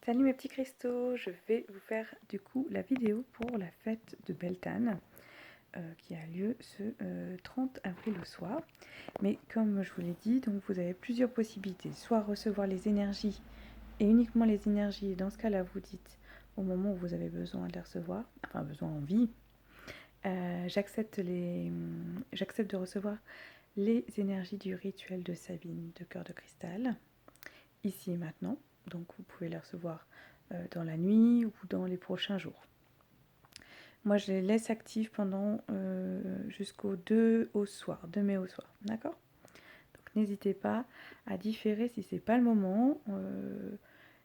Salut mes petits cristaux, je vais vous faire du coup la vidéo pour la fête de Beltane qui a lieu ce 30 avril au soir. Mais comme je vous l'ai dit, donc vous avez plusieurs possibilités, soit recevoir les énergies et uniquement les énergies, et dans ce cas-là vous dites au moment où vous avez besoin de les recevoir, enfin besoin en vie, j'accepte de recevoir les énergies du rituel de Sabine de cœur de cristal, ici et maintenant. Donc vous pouvez les recevoir dans la nuit ou dans les prochains jours. Moi, je les laisse actives pendant jusqu'au 2 au soir, 2 mai au soir, d'accord? Donc n'hésitez pas à différer si c'est pas le moment.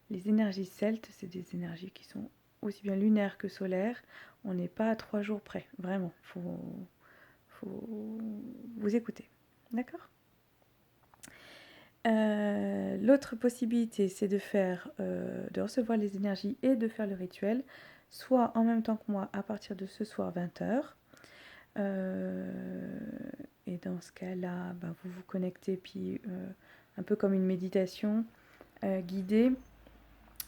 Les énergies celtes, c'est des énergies qui sont aussi bien lunaires que solaires. On n'est pas à 3 jours près, vraiment. Faut vous écouter, d'accord? L'autre possibilité, c'est de recevoir les énergies et de faire le rituel, soit en même temps que moi à partir de ce soir 20h. Et dans ce cas-là, vous vous connectez, puis un peu comme une méditation guidée.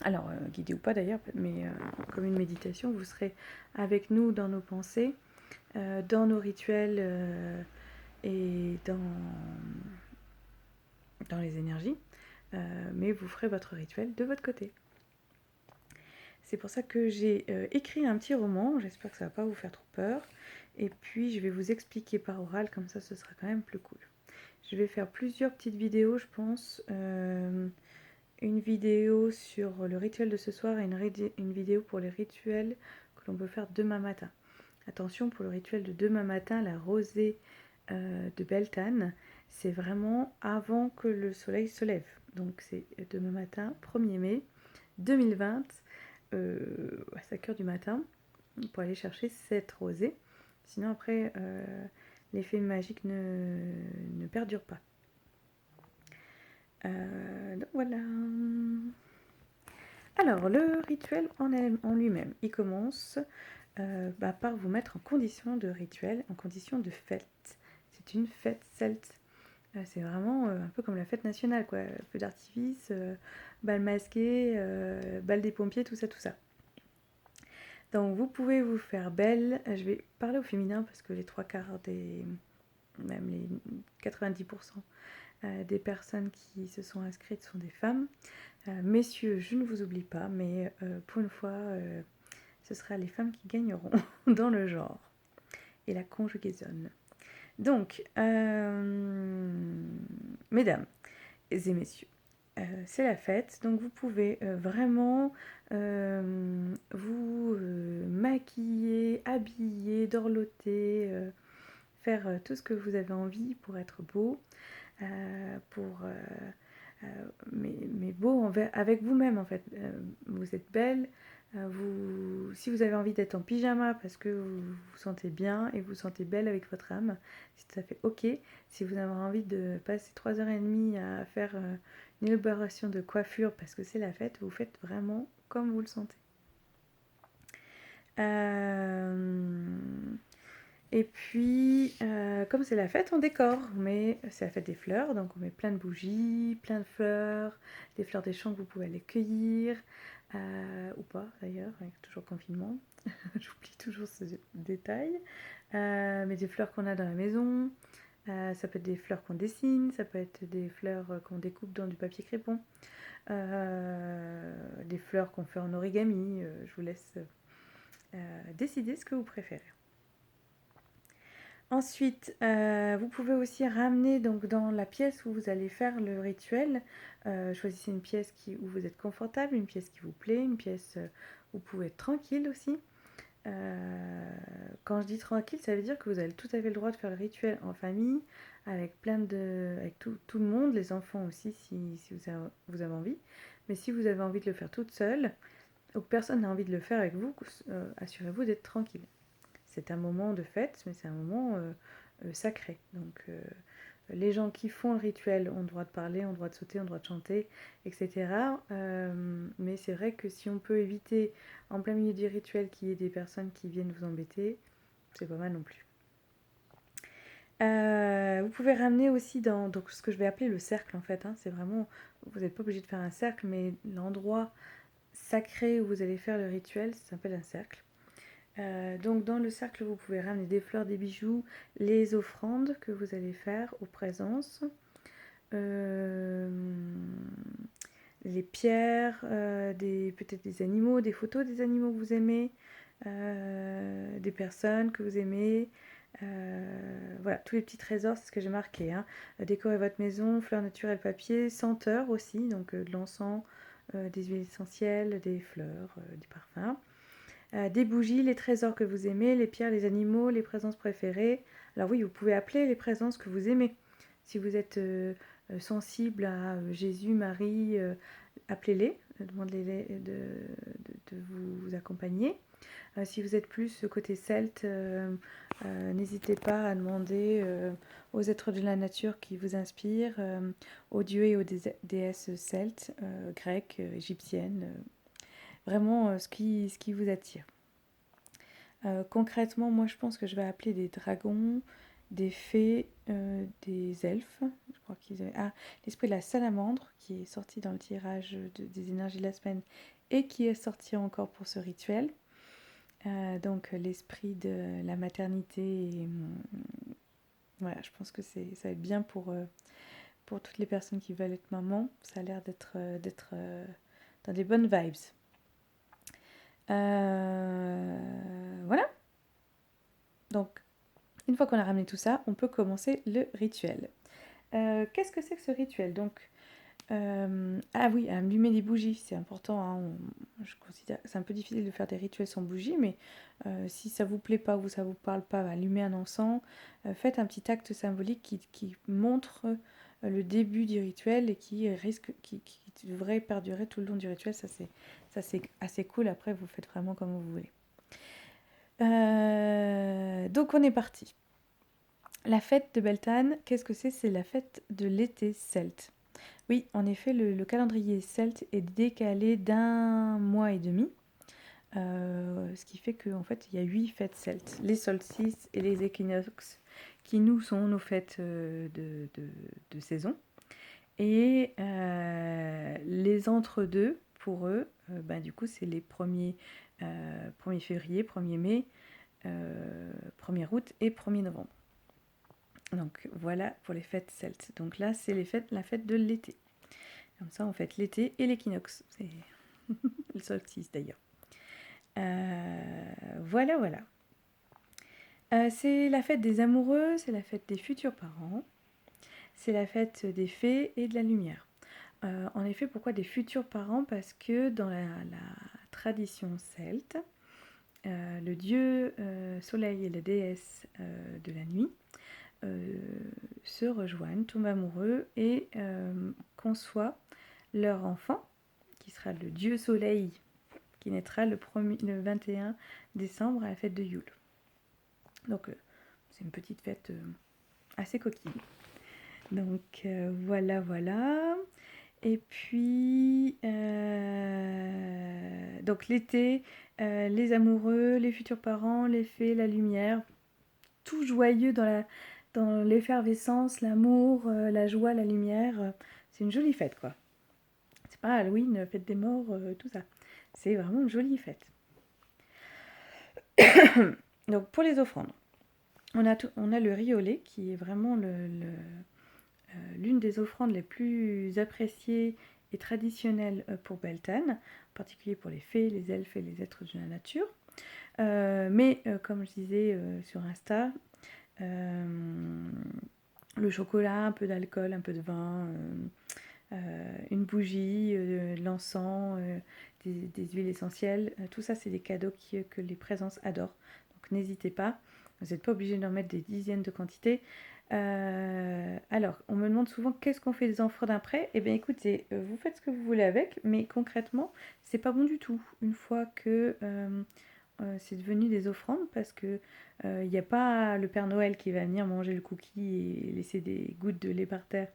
Alors, guidée ou pas d'ailleurs, mais comme une méditation, vous serez avec nous dans nos pensées, dans nos rituels et dans les énergies. Mais vous ferez votre rituel de votre côté. C'est pour ça que j'ai écrit un petit roman, j'espère que ça ne va pas vous faire trop peur, et puis je vais vous expliquer par oral, comme ça ce sera quand même plus cool. Je vais faire plusieurs petites vidéos, je pense, une vidéo sur le rituel de ce soir et une vidéo pour les rituels que l'on peut faire demain matin. Attention, pour le rituel de demain matin, la rosée de Beltane, c'est vraiment avant que le soleil se lève. Donc c'est demain matin, 1er mai 2020, à 5h du matin, pour aller chercher cette rosée. Sinon après, l'effet magique ne perdure pas. Donc voilà. Alors, le rituel en lui-même, il commence par vous mettre en condition de rituel, en condition de fête. C'est une fête celte. C'est vraiment un peu comme la fête nationale, quoi. Feu d'artifice, bal masqué, bal des pompiers, tout ça, tout ça. Donc vous pouvez vous faire belle. Je vais parler au féminin parce que les 3/4 même les 90% des personnes qui se sont inscrites sont des femmes. Messieurs, je ne vous oublie pas, mais pour une fois, ce sera les femmes qui gagneront dans le genre et la conjugaison. Donc, mesdames et messieurs, c'est la fête, donc vous pouvez vraiment vous maquiller, habiller, dorloter, faire tout ce que vous avez envie pour être beau, mais beau avec vous-même en fait. Vous êtes belle, si vous avez envie d'être en pyjama parce que vous vous sentez bien et vous vous sentez belle avec votre âme, c'est tout à fait ok. Si vous avez envie de passer 3h30 à faire une élaboration de coiffure parce que c'est la fête, vous faites vraiment comme vous le sentez. Et puis, comme c'est la fête, on décore. C'est la fête des fleurs, donc on met plein de bougies, plein de fleurs, des fleurs des champs que vous pouvez aller cueillir, ou pas d'ailleurs, avec toujours confinement. J'oublie toujours ce détail. Mais des fleurs qu'on a dans la maison, ça peut être des fleurs qu'on dessine, ça peut être des fleurs qu'on découpe dans du papier crépon, des fleurs qu'on fait en origami. Je vous laisse décider ce que vous préférez. Ensuite, vous pouvez aussi ramener donc dans la pièce où vous allez faire le rituel, choisissez une pièce où vous êtes confortable, une pièce qui vous plaît, une pièce où vous pouvez être tranquille aussi. Quand je dis tranquille, ça veut dire que vous avez tout à fait le droit de faire le rituel en famille, avec avec tout le monde, les enfants aussi si vous avez envie. Mais si vous avez envie de le faire toute seule, ou que personne n'a envie de le faire avec vous, assurez-vous d'être tranquille. C'est un moment de fête, mais c'est un moment sacré. Donc les gens qui font le rituel ont le droit de parler, ont le droit de sauter, ont le droit de chanter, etc. Mais c'est vrai que si on peut éviter en plein milieu du rituel qu'il y ait des personnes qui viennent vous embêter, c'est pas mal non plus. Vous pouvez ramener aussi dans donc, ce que je vais appeler le cercle en fait. C'est vraiment, vous n'êtes pas obligé de faire un cercle, mais l'endroit sacré où vous allez faire le rituel, ça s'appelle un cercle. Donc dans le cercle, vous pouvez ramener des fleurs, des bijoux, les offrandes que vous allez faire aux présences, les pierres, peut-être des animaux, des photos des animaux que vous aimez, des personnes que vous aimez. Voilà, tous les petits trésors, c'est ce que j'ai marqué. Hein. Décorer votre maison, fleurs naturelles, papier, senteurs aussi, donc de l'encens, des huiles essentielles, des fleurs, du parfum. Des bougies, les trésors que vous aimez, les pierres, les animaux, les présences préférées. Alors oui, vous pouvez appeler les présences que vous aimez. Si vous êtes sensible à Jésus, Marie, appelez-les, demandez-les de vous accompagner. Si vous êtes plus côté celte, n'hésitez pas à demander aux êtres de la nature qui vous inspirent, aux dieux et aux déesses celtes, grecques, égyptiennes, vraiment ce qui vous attire. Concrètement, moi je pense que je vais appeler des dragons, des fées, des elfes. Je crois qu'ils avaient... Ah, l'esprit de la salamandre qui est sorti dans le tirage des énergies de la semaine et qui est sorti encore pour ce rituel. Donc l'esprit de la maternité. Et, voilà, je pense que ça va être bien pour toutes les personnes qui veulent être maman. Ça a l'air d'être dans des bonnes vibes. Voilà. Donc, une fois qu'on a ramené tout ça, on peut commencer le rituel. Qu'est-ce que c'est que ce rituel? Donc, ah oui, allumer des bougies, c'est important. Hein, je considère c'est un peu difficile de faire des rituels sans bougies, mais si ça vous plaît pas ou ça vous parle pas, allumez un encens. Faites un petit acte symbolique qui montre le début du rituel et qui devrait perdurer tout le long du rituel. Ça c'est assez cool. Après, vous faites vraiment comme vous voulez. Donc on est parti. La fête de Beltane, qu'est-ce que c'est? C'est la fête de l'été celte. Oui, en effet, le calendrier celte est décalé d'1 mois et demi, ce qui fait qu'en fait, il y a 8 fêtes celtes, les solstices et les équinoxes, qui nous sont nos fêtes de saison. Et les entre-deux, pour eux, du coup, c'est les 1er février, 1er mai, 1er août et 1er novembre. Donc voilà pour les fêtes celtes. Donc là, c'est la fête de l'été. Comme ça, on fête l'été et l'équinoxe. C'est le solstice d'ailleurs. Voilà. C'est la fête des amoureux, c'est la fête des futurs parents, c'est la fête des fées et de la lumière. En effet, pourquoi des futurs parents? Parce que dans la tradition celte, le dieu soleil et la déesse de la nuit se rejoignent, tombent amoureux et conçoivent leur enfant, qui sera le dieu soleil, qui naîtra le 21 décembre à la fête de Yule. Donc c'est une petite fête assez coquine. Donc voilà. Et puis donc l'été, les amoureux, les futurs parents, les fées, la lumière, tout joyeux dans l'effervescence, l'amour, la joie, la lumière. C'est une jolie fête, quoi. C'est pas Halloween, fête des morts, tout ça. C'est vraiment une jolie fête. Donc pour les offrandes, on a le riz au lait qui est vraiment l'une des offrandes les plus appréciées et traditionnelles pour Beltane, en particulier pour les fées, les elfes et les êtres de la nature. Mais comme je disais sur Insta, le chocolat, un peu d'alcool, un peu de vin, une bougie, l'encens, des huiles essentielles, tout ça c'est des cadeaux que les présences adorent. Donc n'hésitez pas, vous n'êtes pas obligé d'en mettre des dizaines de quantités. Alors, on me demande souvent qu'est-ce qu'on fait des offrandes après. Eh bien écoutez, vous faites ce que vous voulez avec, mais concrètement, c'est pas bon du tout. Une fois que c'est devenu des offrandes, parce que il n'y a pas le Père Noël qui va venir manger le cookie et laisser des gouttes de lait par terre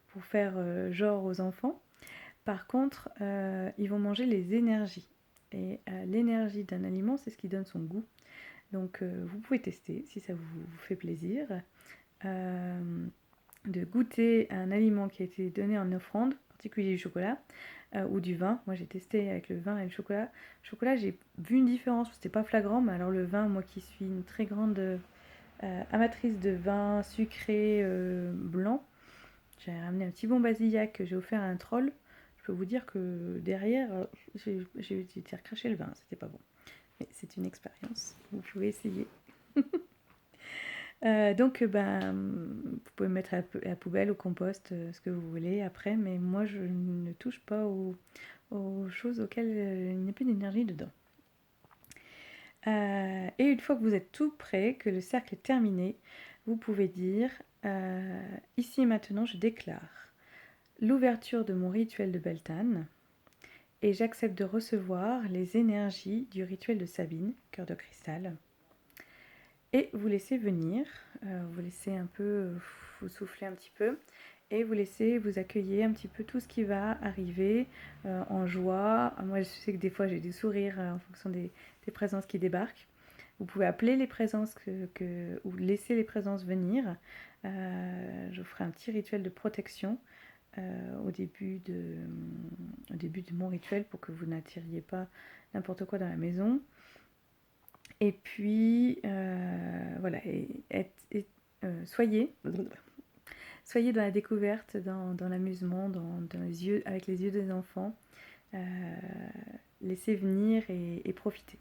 pour faire genre aux enfants. Par contre, ils vont manger les énergies. Et l'énergie d'un aliment, c'est ce qui donne son goût. Donc vous pouvez tester si ça vous fait plaisir. De goûter un aliment qui a été donné en offrande, en particulier du chocolat, ou du vin. Moi j'ai testé avec le vin et le chocolat. Le chocolat, j'ai vu une différence, c'était pas flagrant, mais alors le vin, moi qui suis une très grande amatrice de vin sucré blanc, j'ai ramené un petit bon basillac que j'ai offert à un troll. Je peux vous dire que derrière, j'ai été recracher le vin, c'était pas bon. Mais c'est une expérience, vous pouvez essayer. Donc, vous pouvez mettre à la poubelle, au compost, ce que vous voulez après, mais moi je ne touche pas aux choses auxquelles il n'y a plus d'énergie dedans. Et une fois que vous êtes tout prêt, que le cercle est terminé, vous pouvez dire ici et maintenant je déclare l'ouverture de mon rituel de Beltane et j'accepte de recevoir les énergies du rituel de Sabine, cœur de cristal. Et vous laissez venir, vous laissez un peu vous souffler un petit peu et vous laissez vous accueillir un petit peu tout ce qui va arriver en joie. Moi je sais que des fois j'ai des sourires en fonction des présences qui débarquent. Vous pouvez appeler les présences ou laisser les présences venir. Je vous ferai un petit rituel de protection au début de mon rituel pour que vous n'attiriez pas n'importe quoi dans la maison. Et puis, voilà, soyez dans la découverte, dans l'amusement, dans les yeux, avec les yeux des enfants. Laissez venir et profitez.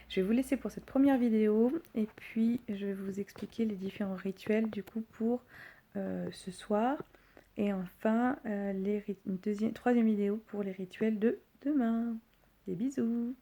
Je vais vous laisser pour cette première vidéo et puis je vais vous expliquer les différents rituels du coup pour ce soir. Et enfin, troisième vidéo pour les rituels de demain. Des bisous!